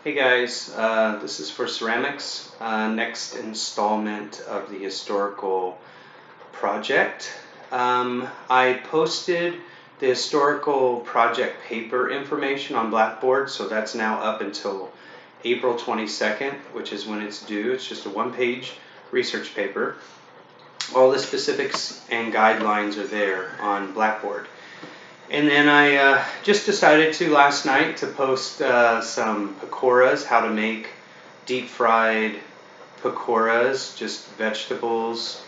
Hey guys, this is for ceramics, next installment of the historical project. I posted the historical project paper information on Blackboard, so that's now up until April 22nd, which is when it's due. It's just a one-page research paper. All the specifics and guidelines are there on Blackboard. And then I just decided to last night to post some pakoras, how to make deep fried pakoras, just vegetables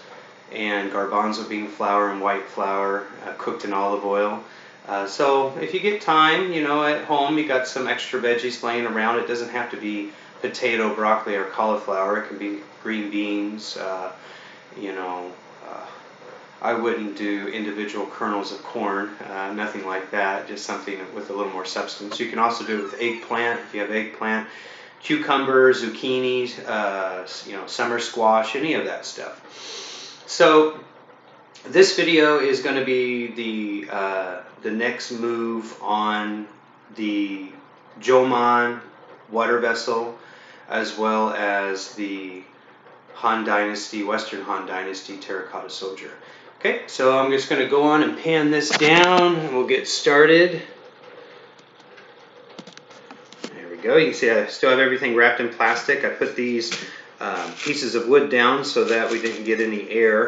and garbanzo bean flour and white flour cooked in olive oil. So if you get time, at home you got some extra veggies laying around. It doesn't have to be potato, broccoli, or cauliflower. It can be green beans, you know, uh, I wouldn't do individual kernels of corn, nothing like that, just something with a little more substance. You can also do it with eggplant, if you have eggplant, cucumber, zucchini, summer squash, any of that stuff. So this video is going to be the next move on the Jomon water vessel, as well as the Han Dynasty, Western Han Dynasty terracotta soldier. Okay, so I'm just going to go on and pan this down and we'll get started. There we go. You can see I still have everything wrapped in plastic. I put these pieces of wood down so that we didn't get any air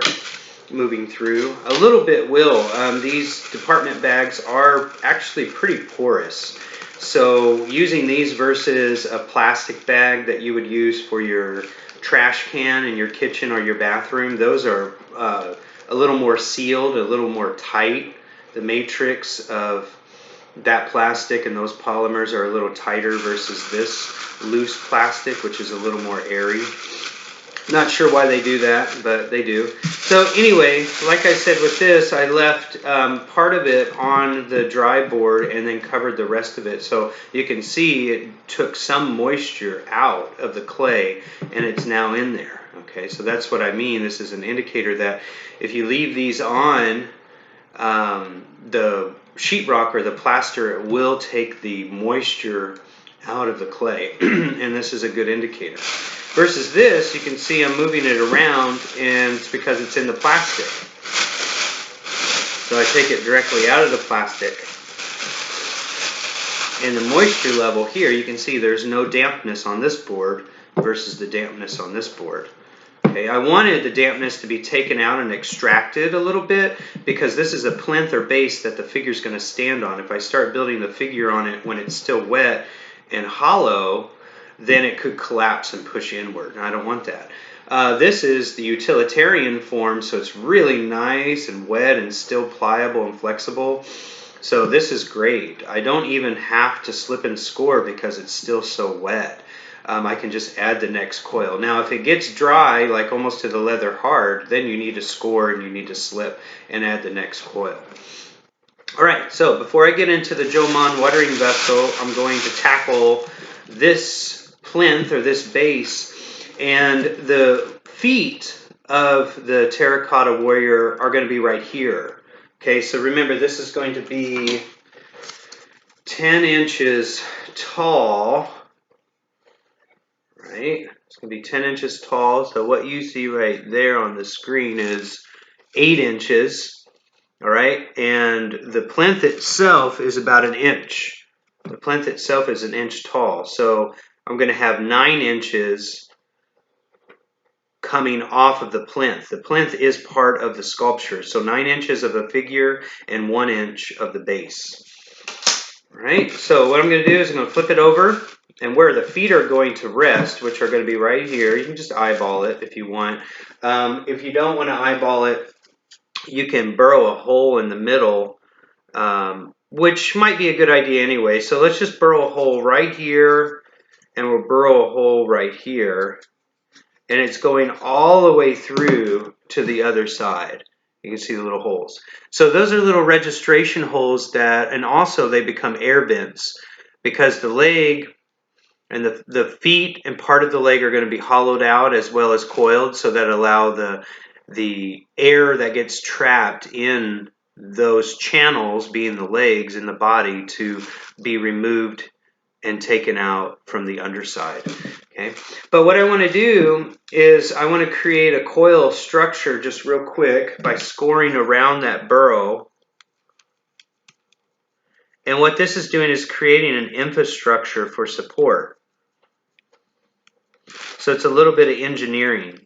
moving through. A little bit will. These department bags are actually pretty porous. So using these versus a plastic bag that you would use for your trash can in your kitchen or your bathroom, those are a little more sealed, a little more tight. The matrix of that plastic and those polymers are a little tighter versus this loose plastic, which is a little more airy. Not sure why they do that, but they do. So anyway, like I said with this, I left part of it on the dry board and then covered the rest of it. So you can see it took some moisture out of the clay and it's now in there. Okay, so that's what I mean. This is an indicator that if you leave these on, the sheetrock or the plaster, it will take the moisture out of the clay, and this is a good indicator. Versus this, you can see I'm moving it around, and it's because it's in the plastic. So I take it directly out of the plastic. And the moisture level here, you can see there's no dampness on this board versus the dampness on this board. Okay, I wanted the dampness to be taken out and extracted a little bit because this is a plinth or base that the figure is going to stand on. If I start building the figure on it when it's still wet and hollow, then it could collapse and push inward, and I don't want that. This is the utilitarian form, so it's really nice and wet and still pliable and flexible. So this is great. I don't even have to slip and score because it's still so wet. I can just add the next coil. Now if it gets dry, like almost to the leather hard, then you need to score and you need to slip and add the next coil. Alright, so before I get into the Jomon watering vessel, I'm going to tackle this plinth or this base, and the feet of the terracotta warrior are going to be right here. Okay, so remember this is going to be 10 inches tall. Right? It's going to be 10 inches tall. So what you see right there on the screen is 8 inches. All right? And the plinth itself is about an inch. The plinth itself is an inch tall. So I'm going to have 9 inches coming off of the plinth. The plinth is part of the sculpture. So 9 inches of a figure and 1 inch of the base. All right? So what I'm going to do is I'm going to flip it over. And where the feet are going to rest, which are going to be right here, you can just eyeball it if you want. If you don't want to eyeball it, you can burrow a hole in the middle, which might be a good idea anyway. So let's just burrow a hole right here, and we'll burrow a hole right here. And it's going all the way through to the other side. You can see the little holes. So those are little registration holes and also they become air vents because the leg and the feet and part of the leg are going to be hollowed out as well as coiled, so that allow the air that gets trapped in those channels, being the legs in the body, to be removed and taken out from the underside. Okay, but what I want to do is I want to create a coil structure just real quick by scoring around that burrow. And what this is doing is creating an infrastructure for support. So it's a little bit of engineering.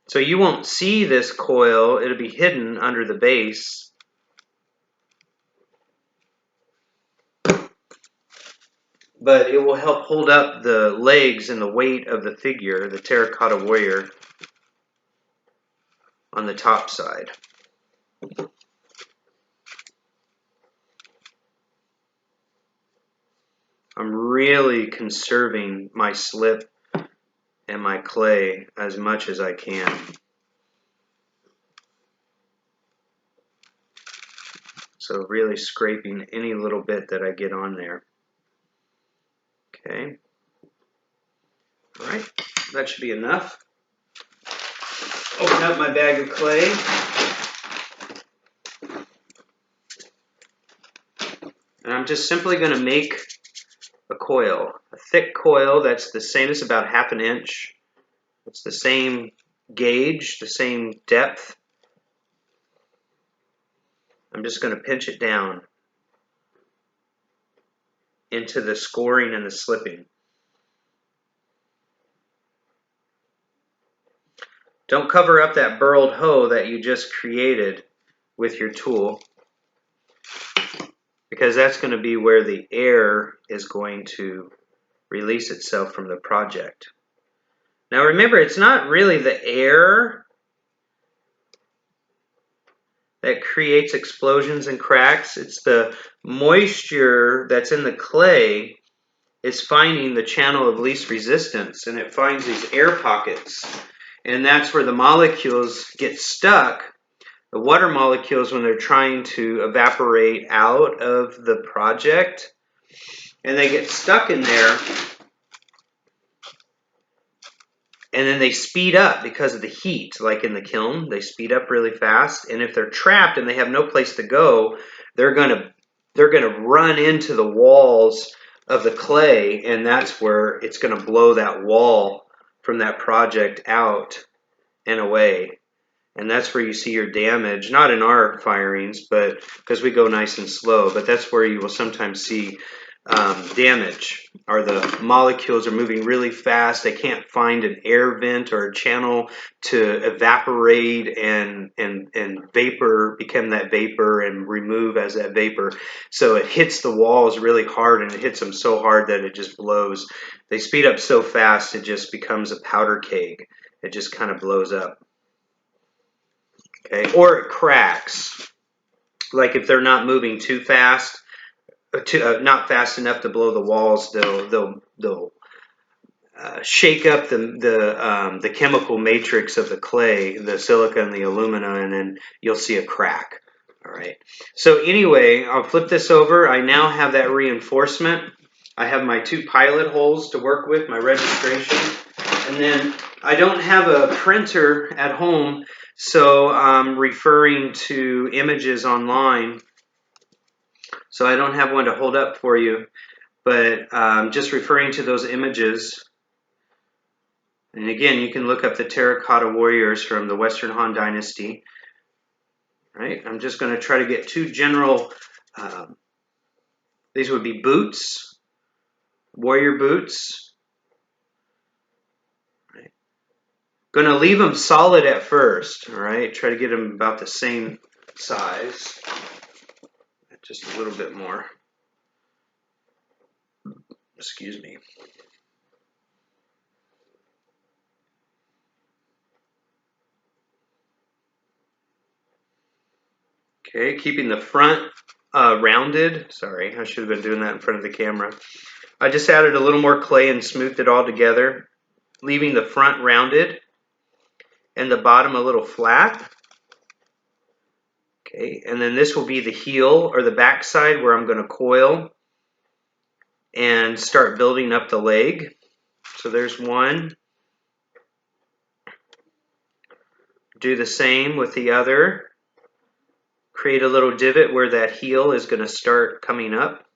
So you won't see this coil, it'll be hidden under the base. But it will help hold up the legs and the weight of the figure, the terracotta warrior, on the top side. I'm really conserving my slip and my clay as much as I can. So really scraping any little bit that I get on there. Okay. All right, that should be enough. Open up my bag of clay. And I'm just simply going to make a coil, a thick coil that's the same as about 1/2 inch. It's the same gauge, the same depth. I'm just going to pinch it down into the scoring and the slipping. Don't cover up that burled hoe that you just created with your tool, because that's going to be where the air is going to release itself from the project. Now remember, it's not really the air that creates explosions and cracks. It's the moisture that's in the clay is finding the channel of least resistance, and it finds these air pockets. And that's where the molecules get stuck. The water molecules, when they're trying to evaporate out of the project, and they get stuck in there, and then they speed up because of the heat, like in the kiln. They speed up really fast, and if they're trapped and they have no place to go, they're gonna run into the walls of the clay, and that's where it's gonna blow that wall from that project out and away. And that's where you see your damage, not in our firings, but because we go nice and slow, but that's where you will sometimes see damage, or the molecules are moving really fast. They can't find an air vent or a channel to evaporate and vapor, become that vapor and remove as that vapor. So it hits the walls really hard, and it hits them so hard that it just blows. They speed up so fast it just becomes a powder keg. It just kind of blows up. Okay, or it cracks. Like if they're not moving too fast, not fast enough to blow the walls, they'll shake up the chemical matrix of the clay, the silica and the alumina, and then you'll see a crack. All right. So anyway, I'll flip this over. I now have that reinforcement. I have my 2 pilot holes to work with, my registration, and then I don't have a printer at home, so I'm referring to images online. So I don't have one to hold up for you, but just referring to those images. And again, you can look up the terracotta warriors from the Western Han Dynasty. Right? I'm just going to try to get 2 general, these would be boots, warrior boots. Right? Going to leave them solid at first. All right, try to get them about the same size, just a little bit more. Excuse me. Okay, keeping the front rounded. Sorry, I should have been doing that in front of the camera. I just added a little more clay and smoothed it all together, leaving the front rounded and the bottom a little flat. Okay, and then this will be the heel or the back side where I'm going to coil and start building up the leg. So there's one. Do the same with the other. Create a little divot where that heel is going to start coming up.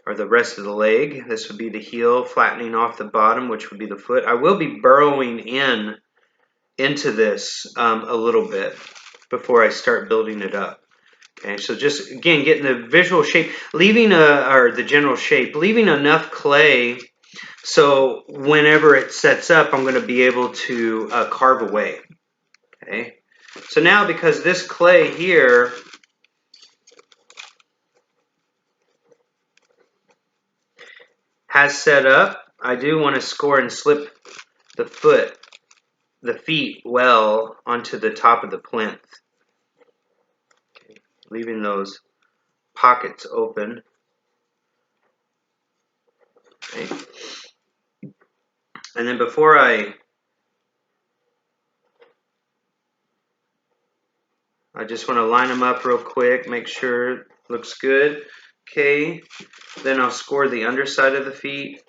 or the rest of the leg. This would be the heel, flattening off the bottom, which would be the foot. I will be burrowing into this a little bit before I start building it up. Okay, so just again getting the visual shape, leaving or the general shape, leaving enough clay so whenever it sets up, I'm going to be able to carve away. Okay, so now because this clay here has set up, I do want to score and slip the feet well onto the top of the plinth. Okay, leaving those pockets open. Okay. And then before I just want to line them up real quick, make sure it looks good. Okay, then I'll score the underside of the feet.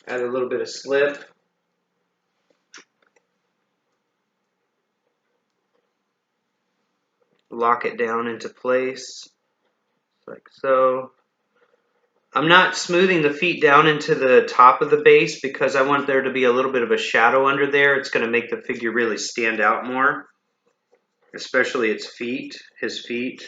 Add a little bit of slip. Lock it down into place, like so. I'm not smoothing the feet down into the top of the base because I want there to be a little bit of a shadow under there. It's going to make the figure really stand out more, especially its feet, his feet.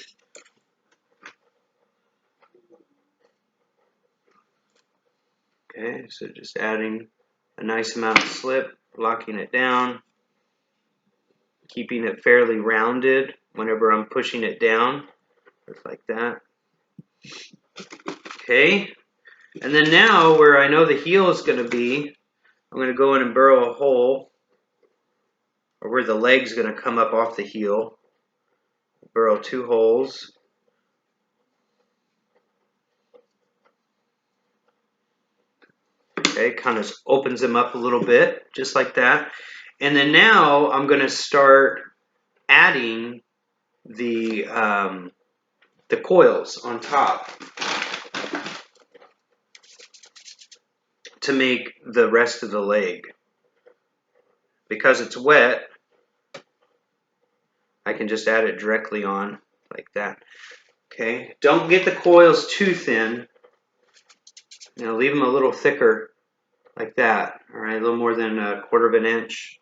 Okay, so just adding a nice amount of slip, locking it down, keeping it fairly rounded whenever I'm pushing it down, just like that. Okay, and then now where I know the heel is going to be, I'm going to go in and burrow a hole, or where the leg's going to come up off the heel. Burrow 2 holes. Okay, kind of opens them up a little bit, just like that. And then now I'm going to start adding the coils on top to make the rest of the leg. Because it's wet, I can just add it directly on like that. Okay, don't get the coils too thin. You know, leave them a little thicker like that. All right, a little more than 1/4 of an inch.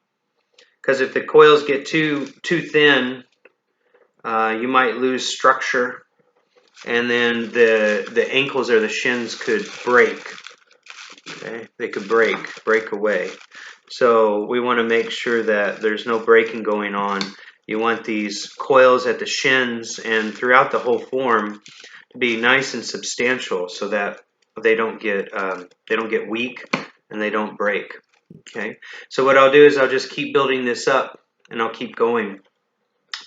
Because if the coils get too thin, you might lose structure, and then the ankles or the shins could break. Okay, they could break away. So we want to make sure that there's no breaking going on. You want these coils at the shins and throughout the whole form to be nice and substantial, so that they don't get weak and they don't break. Okay, so what I'll do is I'll just keep building this up and I'll keep going.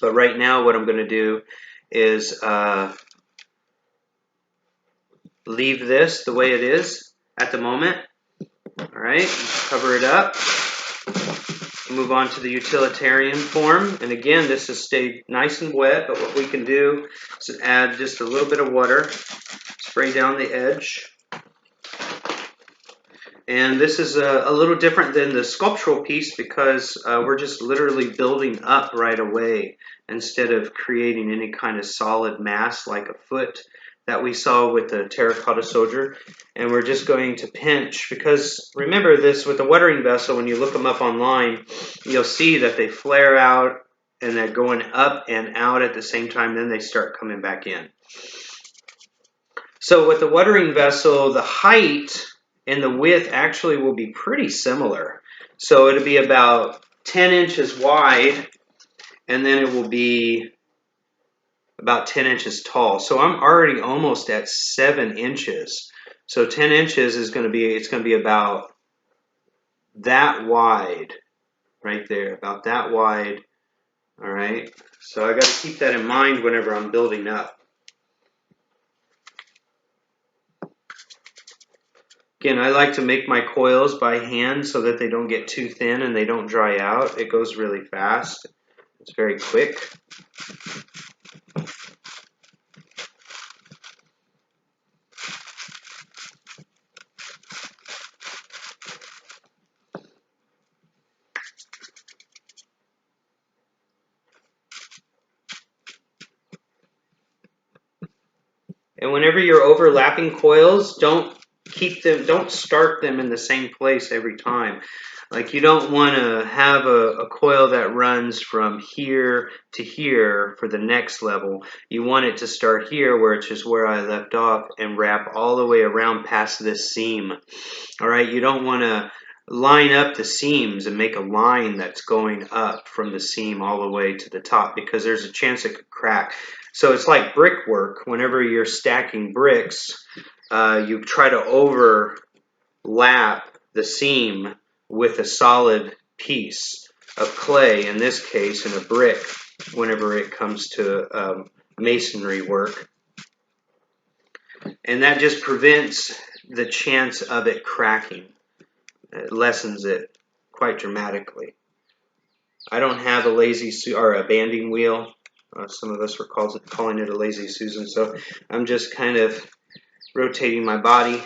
But right now what I'm going to do is leave this the way it is at the moment. All right, cover it up. Move on to the utilitarian form. And again, this has stayed nice and wet, but what we can do is add just a little bit of water, spray down the edge. And this is a little different than the sculptural piece because we're just literally building up right away instead of creating any kind of solid mass like a foot that we saw with the terracotta soldier. And we're just going to pinch, because remember this with the watering vessel, when you look them up online, you'll see that they flare out and they're going up and out at the same time, then they start coming back in. So with the watering vessel, the height and the width actually will be pretty similar. So it'll be about 10 inches wide, and then it will be about 10 inches tall. So I'm already almost at 7 inches. So 10 inches is going to be, it's going to be about that wide right there, about that wide. All right. So I got to keep that in mind whenever I'm building up. Again, I like to make my coils by hand so that they don't get too thin and they don't dry out. It goes really fast. It's very quick. And whenever you're overlapping coils, don't start them in the same place every time. Like you don't want to have a coil that runs from here to here for the next level. You want it to start here, which is where I left off, and wrap all the way around past this seam. All right, you don't want to line up the seams and make a line that's going up from the seam all the way to the top, because there's a chance it could crack. So it's like brickwork. Whenever you're stacking bricks, you try to overlap the seam with a solid piece of clay, in this case, in a brick, whenever it comes to masonry work. And that just prevents the chance of it cracking. It lessens it quite dramatically. I don't have a a banding wheel. Some of us were calling it a lazy Susan, so I'm just kind of rotating my body.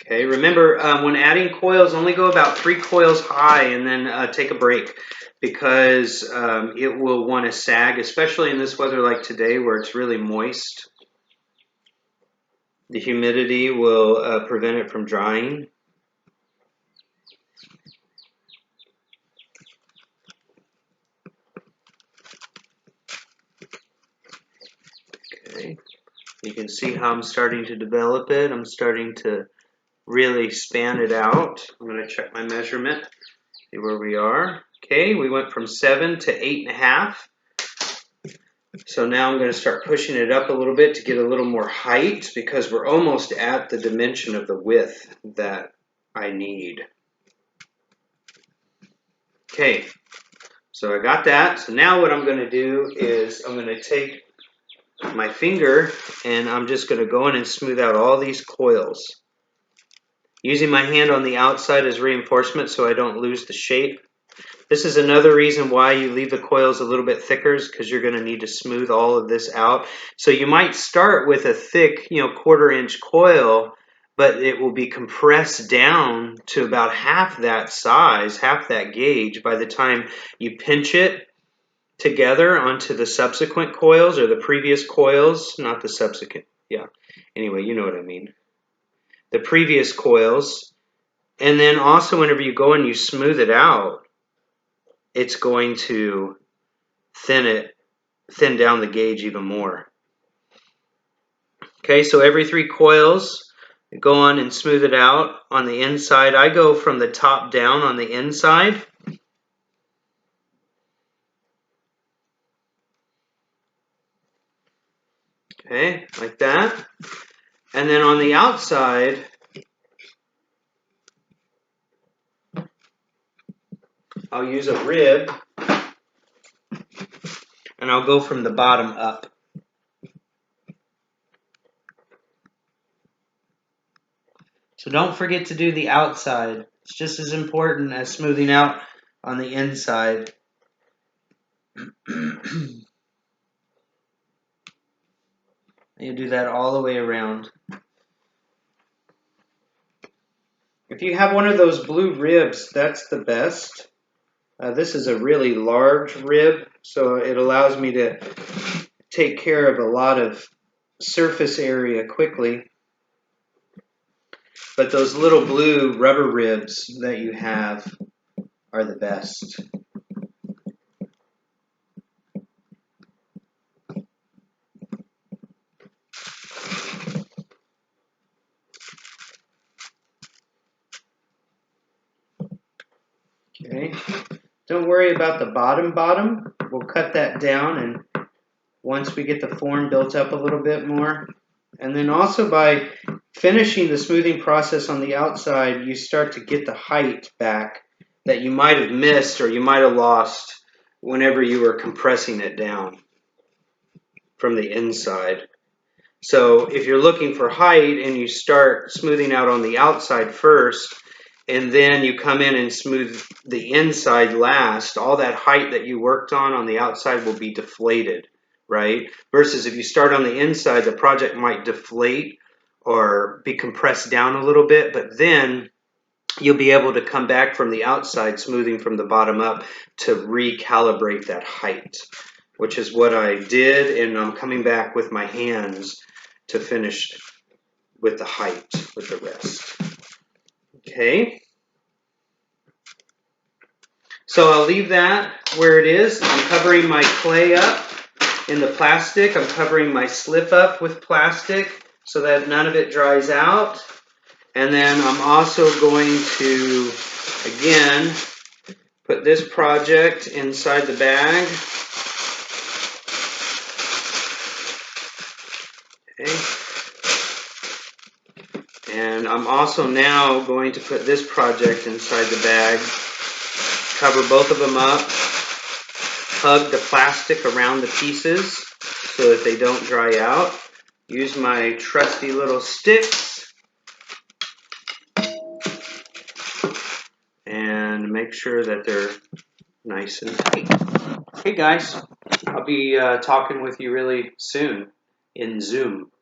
Okay, remember when adding coils, only go about 3 coils high and then take a break, because it will want to sag, especially in this weather like today where it's really moist. The humidity will prevent it from drying. Okay, you can see how I'm starting to develop it. I'm starting to really span it out. I'm going to check my measurement, see where we are. Okay, we went from 7 to 8.5. So now I'm going to start pushing it up a little bit to get a little more height, because we're almost at the dimension of the width that I need. Okay, so I got that. So now what I'm going to do is I'm going to take my finger and I'm just going to go in and smooth out all these coils, using my hand on the outside as reinforcement so I don't lose the shape. This is another reason why you leave the coils a little bit thicker, because you're going to need to smooth all of this out. So you might start with a thick, 1/4 inch coil, but it will be compressed down to about half that size, half that gauge, by the time you pinch it together onto the subsequent coils, or the previous coils, not the subsequent. Yeah. Anyway, you know what I mean. The previous coils. And then also whenever you go and you smooth it out, it's going to thin down the gauge even more. Okay, so every 3 coils, go on and smooth it out on the inside. I go from the top down on the inside. Okay, like that. And then on the outside, I'll use a rib, and I'll go from the bottom up. So don't forget to do the outside. It's just as important as smoothing out on the inside. You do that all the way around. If you have one of those blue ribs, that's the best. This is a really large rib, so it allows me to take care of a lot of surface area quickly. But those little blue rubber ribs that you have are the best. Okay. Don't worry about the bottom. We'll cut that down, and once we get the form built up a little bit more. And then also by finishing the smoothing process on the outside, you start to get the height back that you might have missed or you might have lost whenever you were compressing it down from the inside. So if you're looking for height and you start smoothing out on the outside first, and then you come in and smooth the inside last, all that height that you worked on the outside will be deflated, right? Versus if you start on the inside, the project might deflate or be compressed down a little bit, but then you'll be able to come back from the outside, smoothing from the bottom up, to recalibrate that height, which is what I did, and I'm coming back with my hands to finish with the height, with the rest. Okay. So I'll leave that where it is. I'm covering my clay up in the plastic. I'm covering my slip up with plastic so that none of it dries out. And then I'm also going to, again, put this project inside the bag. Okay. And I'm also now going to put this project inside the bag. Cover both of them up. Hug the plastic around the pieces so that they don't dry out. Use my trusty little sticks and make sure that they're nice and tight. Okay guys, I'll be talking with you really soon in Zoom.